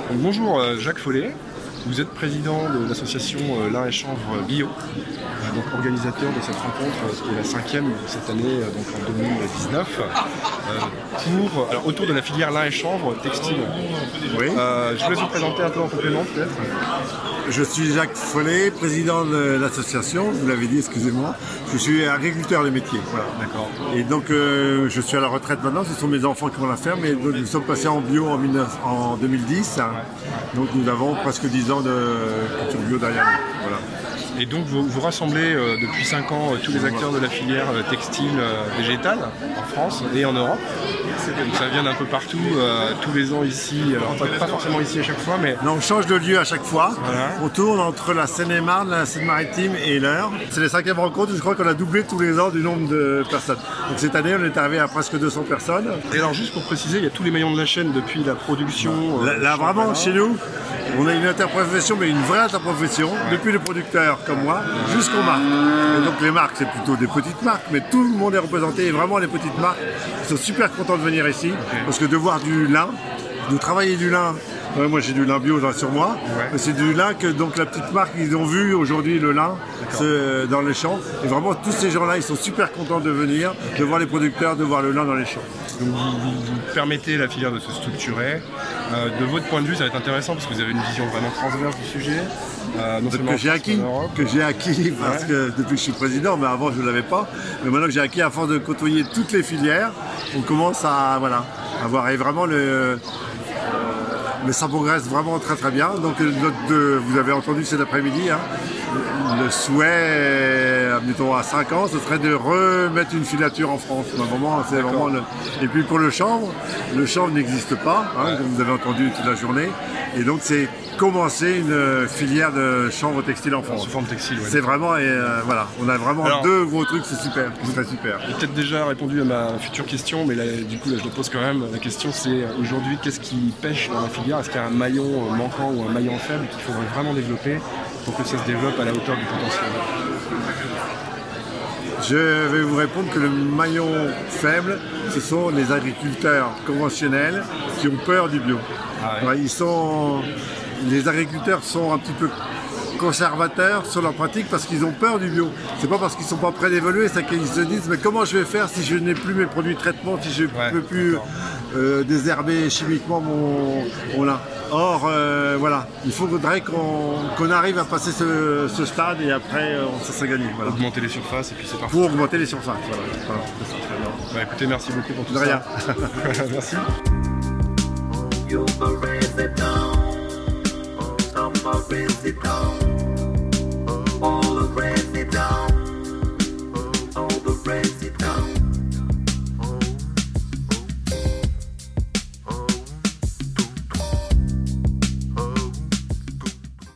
Donc, bonjour, Jacques Follet, vous êtes président de l'association Lin et Chanvre Bio, donc organisateur de cette rencontre qui est la 5e cette année, donc en 2019, autour de la filière lin et chanvre textile. Oui. Je voulais vous présenter un peu en complément peut-être. Je suis Jacques Follet, président de l'association, vous l'avez dit, excusez-moi. Je suis agriculteur de métier. Voilà. D'accord. Et donc je suis à la retraite maintenant, ce sont mes enfants qui vont la faire, mais donc, nous sommes passés en bio en 2010. Hein. Donc nous avons presque 10 ans de culture bio derrière nous. Voilà. Et donc vous rassemblez depuis 5 ans tous les acteurs de la filière textile végétale en France et en Europe. Donc ça vient d'un peu partout, tous les ans ici, alors pas forcément ici à chaque fois, mais... Non, on change de lieu à chaque fois. Voilà. On tourne entre la Seine-et-Marne, la Seine-Maritime et l'Eure. C'est les 5e rencontres, je crois qu'on a doublé tous les ans du nombre de personnes. Donc cette année, on est arrivé à presque 200 personnes. Et alors juste pour préciser, il y a tous les maillons de la chaîne depuis la production... Là vraiment, chez nous, on a une interprofession, mais une vraie interprofession, depuis les producteurs comme moi, jusqu'aux marques. Et donc les marques, c'est plutôt des petites marques, mais tout le monde est représenté, et vraiment les petites marques, ils sont super contents de venir ici, parce que de voir du lin, de travailler du lin, moi j'ai du lin bio sur moi, mais c'est du lin que donc la petite marque, ils ont vu aujourd'hui le lin dans les champs, et vraiment tous ces gens-là, ils sont super contents de venir, de voir les producteurs, de voir le lin dans les champs. Donc vous permettez à la filière de se structurer. De votre point de vue, ça va être intéressant parce que vous avez une vision vraiment transverse du sujet. Que j'ai acquis parce que depuis que je suis président, mais avant je ne l'avais pas. Mais maintenant que j'ai acquis à force de côtoyer toutes les filières, on commence à voir et vraiment mais ça progresse vraiment très très bien. Donc vous avez entendu cet après-midi, hein, le souhait, admettons à 5 ans, ce serait de remettre une filature en France. C'est vraiment Et puis pour le chanvre n'existe pas, hein, comme vous avez entendu toute la journée. Et donc c'est commencer une filière de chanvre textile en France. Sous forme textile, C'est vraiment, voilà, on a vraiment deux gros trucs, c'est super, ce serait super. J'ai peut-être déjà répondu à ma future question, mais là, du coup, là, je le pose quand même. La question, c'est aujourd'hui, qu'est-ce qui pêche dans la filière? Est-ce qu'il y a un maillon manquant ou un maillon faible qu'il faudrait vraiment développer pour que ça se développe à la hauteur du potentiel? Je vais vous répondre que le maillon faible, ce sont les agriculteurs conventionnels qui ont peur du bio. Les agriculteurs sont un petit peu conservateurs sur leur pratique parce qu'ils ont peur du bio. C'est pas parce qu'ils sont pas prêts d'évoluer, c'est qu'ils se disent mais comment je vais faire si je n'ai plus mes produits de traitement, si je ne peux plus désherber chimiquement mon lin. Or voilà, il faudrait qu'on arrive à passer ce stade et après ça sera gagné. Voilà. Augmenter les surfaces et puis c'est parti. Pour augmenter les surfaces, voilà. Bah, écoutez, merci beaucoup pour tout ça. De rien. Merci. You're a resident,